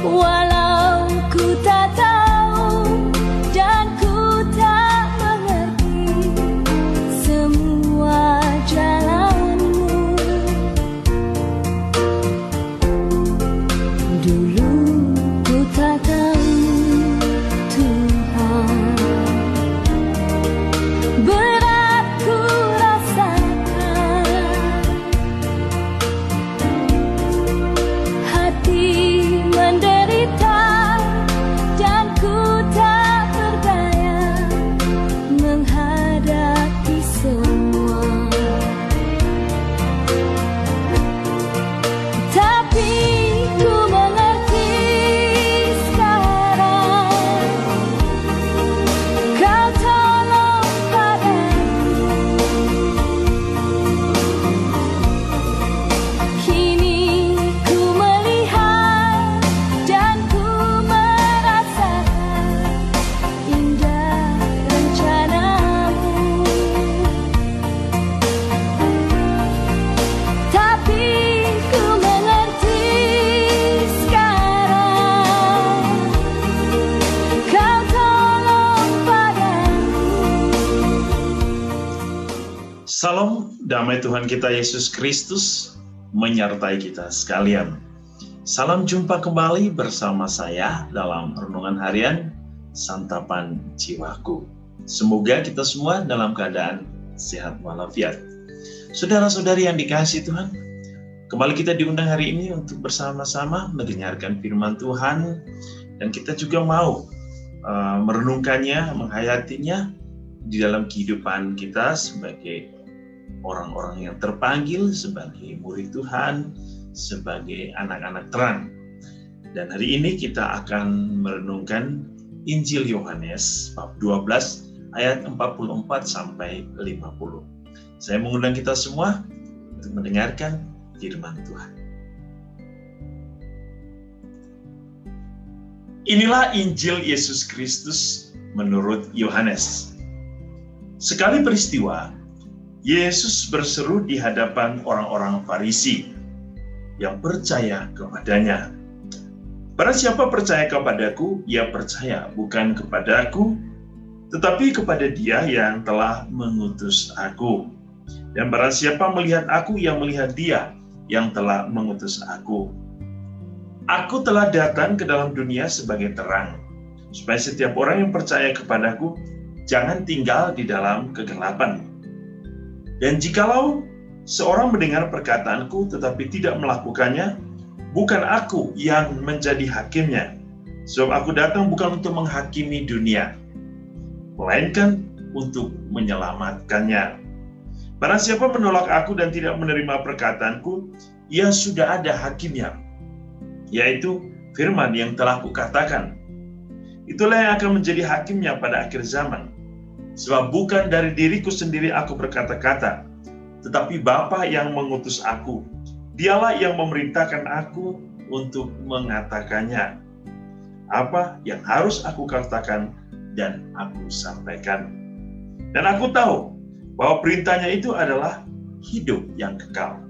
Walau ku tak tahu dan ku tak mengerti semua jalanmu, dulu ku tak tahu Tuhan, berat ku rasakan, hati menderita dan ku tak berdaya menghadapi semua. Tapi ku mengerti sekarang, Kau tolong padaku. Kini ku melihat dan ku merasakan indah rencanamu. Tapi ku mengerti sekarang, Kau tolong padaku. Salam damai Tuhan kita Yesus Kristus menyertai kita sekalian. Salam jumpa kembali bersama saya dalam renungan harian Santapan Jiwaku. Semoga kita semua dalam keadaan sehat walafiat. Saudara-saudari yang dikasihi Tuhan, kembali kita diundang hari ini untuk bersama-sama mendengarkan firman Tuhan, dan kita juga mau merenungkannya, menghayatinya di dalam kehidupan kita sebagai orang-orang yang terpanggil sebagai murid Tuhan, sebagai anak-anak terang. Dan hari ini kita akan merenungkan Injil Yohanes bab 12 ayat 44 sampai 50. Saya mengundang kita semua untuk mendengarkan firman Tuhan. Inilah Injil Yesus Kristus menurut Yohanes. Sekali peristiwa, Yesus berseru di hadapan orang-orang Farisi yang percaya kepadanya. Barang siapa percaya kepadaku, ia percaya bukan kepadaku, tetapi kepada Dia yang telah mengutus aku. Dan barang siapa melihat aku, ia melihat Dia yang telah mengutus aku. Aku telah datang ke dalam dunia sebagai terang, supaya setiap orang yang percaya kepadaku jangan tinggal di dalam kegelapan. Dan jikalau seorang mendengar perkataanku tetapi tidak melakukannya, bukan aku yang menjadi hakimnya. Sebab aku datang bukan untuk menghakimi dunia, melainkan untuk menyelamatkannya. Barang siapa menolak aku dan tidak menerima perkataanku, ia sudah ada hakimnya, yaitu firman yang telah kukatakan. Itulah yang akan menjadi hakimnya pada akhir zaman. Sebab bukan dari diriku sendiri aku berkata-kata, tetapi Bapa yang mengutus aku. Dialah yang memerintahkan aku untuk mengatakannya. Apa yang harus aku katakan dan aku sampaikan. Dan aku tahu bahwa perintahnya itu adalah hidup yang kekal.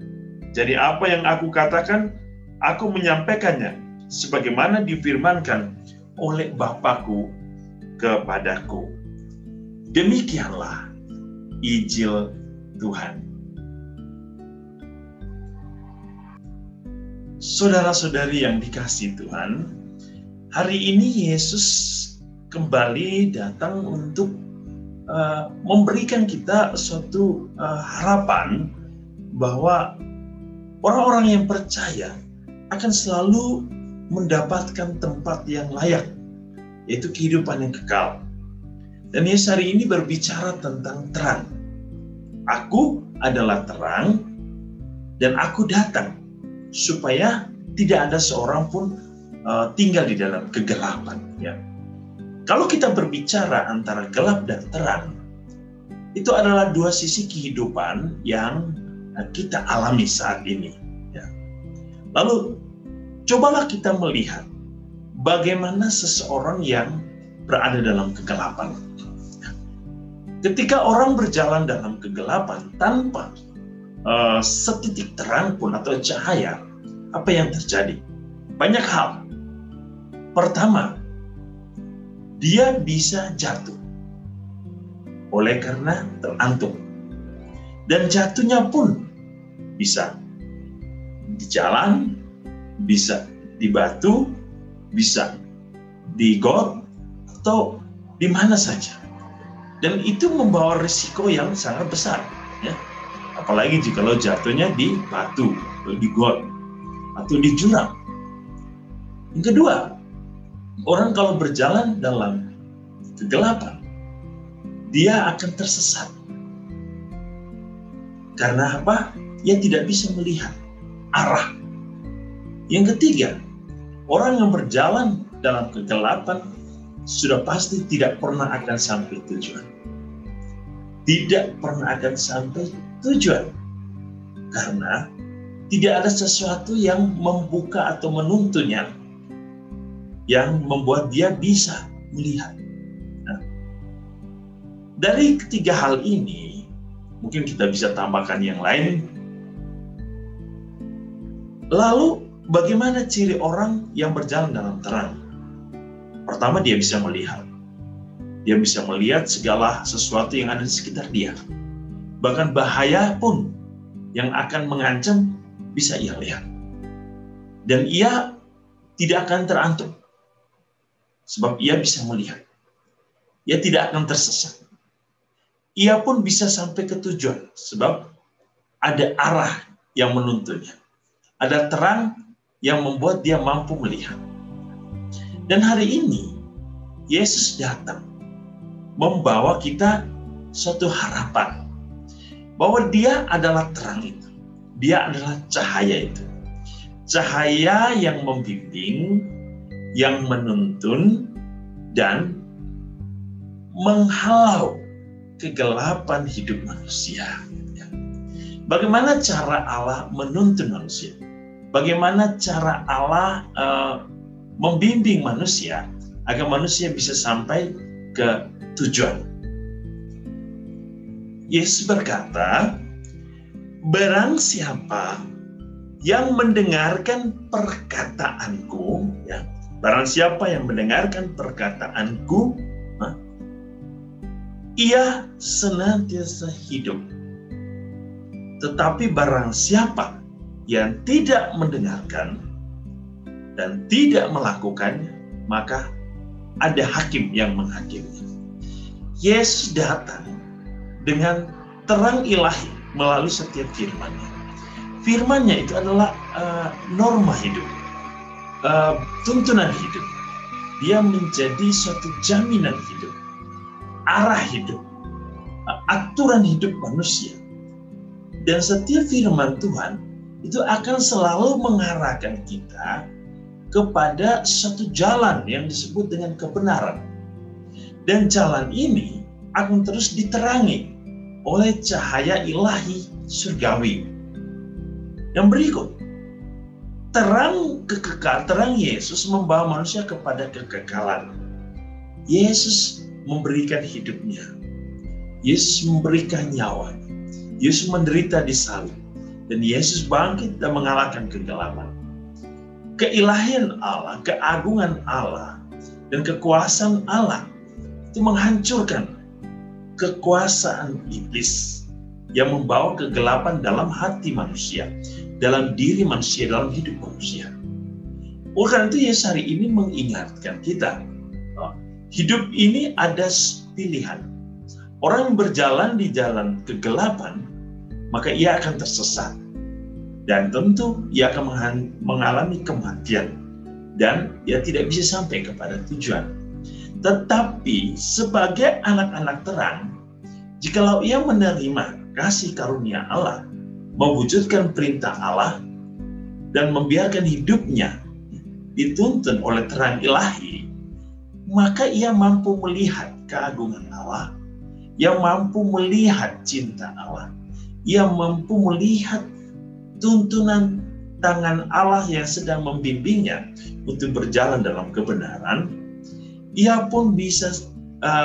Jadi apa yang aku katakan, aku menyampaikannya sebagaimana difirmankan oleh Bapakku kepadaku. Demikianlah Injil Tuhan. Saudara-saudari yang dikasihi Tuhan, hari ini Yesus kembali datang untuk memberikan kita suatu harapan bahwa orang-orang yang percaya akan selalu mendapatkan tempat yang layak, yaitu kehidupan yang kekal. Dan Yesus hari ini berbicara tentang terang. Aku adalah terang dan aku datang supaya tidak ada seorang pun tinggal di dalam kegelapan. Ya. Kalau kita berbicara antara gelap dan terang, itu adalah dua sisi kehidupan yang kita alami saat ini. Ya. Lalu cobalah kita melihat bagaimana seseorang yang berada dalam kegelapan. Ketika orang berjalan dalam kegelapan tanpa setitik terang pun atau cahaya, apa yang terjadi? Banyak hal. Pertama, dia bisa jatuh oleh karena terantuk. Dan jatuhnya pun bisa di jalan, bisa di batu, bisa di got, atau di mana saja. Dan itu membawa risiko yang sangat besar, ya. Apalagi jika jatuhnya di batu, atau di got, atau di jurang. Yang kedua, orang kalau berjalan dalam kegelapan, dia akan tersesat. Karena apa? Ia tidak bisa melihat arah. Yang ketiga, orang yang berjalan dalam kegelapan sudah pasti tidak pernah akan sampai tujuan. Tidak pernah akan sampai tujuan. Karena tidak ada sesuatu yang membuka atau menuntunnya yang membuat dia bisa melihat. Nah, dari ketiga hal ini, mungkin kita bisa tambahkan yang lain. Lalu, bagaimana ciri orang yang berjalan dalam terang? Pertama, dia bisa melihat. Dia bisa melihat segala sesuatu yang ada di sekitar dia. Bahkan bahaya pun yang akan mengancam bisa ia lihat. Dan ia tidak akan terantuk. Sebab ia bisa melihat. Ia tidak akan tersesat. Ia pun bisa sampai ke tujuan. Sebab ada arah yang menuntunnya. Ada terang yang membuat dia mampu melihat. Dan hari ini, Yesus datang membawa kita suatu harapan. Bahwa dia adalah terang itu. Dia adalah cahaya itu. Cahaya yang membimbing, yang menuntun, dan menghalau kegelapan hidup manusia. Bagaimana cara Allah menuntun manusia? Bagaimana cara Allah membimbing manusia agar manusia bisa sampai ke tujuan? Yesus berkata, barang siapa yang mendengarkan perkataanku, ya, barang siapa yang mendengarkan perkataanku, ia senantiasa hidup. Tetapi barang siapa yang tidak mendengarkan dan tidak melakukannya, maka ada hakim yang menghakiminya. Yesus datang dengan terang ilahi melalui setiap firman-Nya. Firman-Nya itu adalah norma hidup. Tuntunan hidup. Dia menjadi suatu jaminan hidup, arah hidup, aturan hidup manusia. Dan setiap firman Tuhan itu akan selalu mengarahkan kita kepada satu jalan yang disebut dengan kebenaran. Dan jalan ini akan terus diterangi oleh cahaya ilahi surgawi. Yang berikut, terang kekekal, terang Yesus membawa manusia kepada kekekalan. Yesus memberikan hidupnya. Yesus memberikan nyawa. Yesus menderita di salib. Dan Yesus bangkit dan mengalahkan kegelapan. Keilahian Allah, keagungan Allah, dan kekuasaan Allah itu menghancurkan kekuasaan iblis yang membawa kegelapan dalam hati manusia, dalam diri manusia, dalam hidup manusia. Oleh karena itu Yesus hari ini mengingatkan kita, hidup ini ada pilihan. Orang yang berjalan di jalan kegelapan, maka ia akan tersesat. Dan tentu ia akan mengalami kematian. Dan ia tidak bisa sampai kepada tujuan. Tetapi sebagai anak-anak terang, jikalau ia menerima kasih karunia Allah, mewujudkan perintah Allah, dan membiarkan hidupnya dituntun oleh terang ilahi, maka ia mampu melihat keagungan Allah, ia mampu melihat cinta Allah, ia mampu melihat tuntunan tangan Allah yang sedang membimbingnya untuk berjalan dalam kebenaran. Ia pun bisa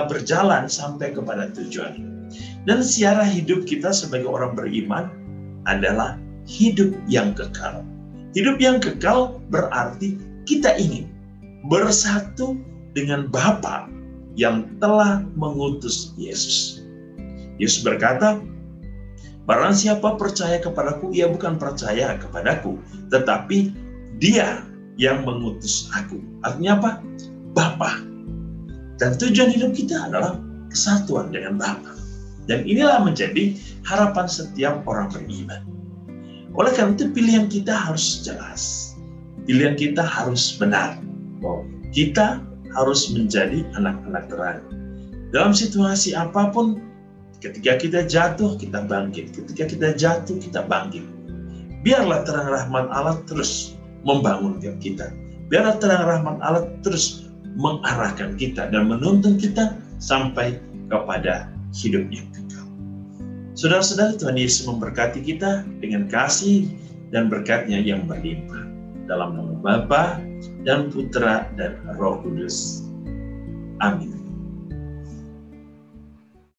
berjalan sampai kepada tujuan. Dan sejarah hidup kita sebagai orang beriman adalah hidup yang kekal. Hidup yang kekal berarti kita ingin bersatu dengan Bapa yang telah mengutus Yesus. Yesus berkata, barang siapa percaya kepadaku, ia bukan percaya kepadaku, tetapi Dia yang mengutus aku. Artinya apa? Bapa. Dan tujuan hidup kita adalah kesatuan dengan Bapa. Dan inilah menjadi harapan setiap orang beriman. Oleh karena itu pilihan kita harus jelas. Pilihan kita harus benar. Kita harus menjadi anak-anak terang. Dalam situasi apapun, ketika kita jatuh, kita bangkit. Ketika kita jatuh, kita bangkit. Biarlah terang rahmat Allah terus membangunkan kita. Biarlah terang rahmat Allah terus mengarahkan kita dan menuntun kita sampai kepada hidup yang kekal. Saudara-saudara, Tuhan Yesus memberkati kita dengan kasih dan berkat-Nya yang berlimpah. Dalam nama Bapa dan Putra dan Roh Kudus. Amin.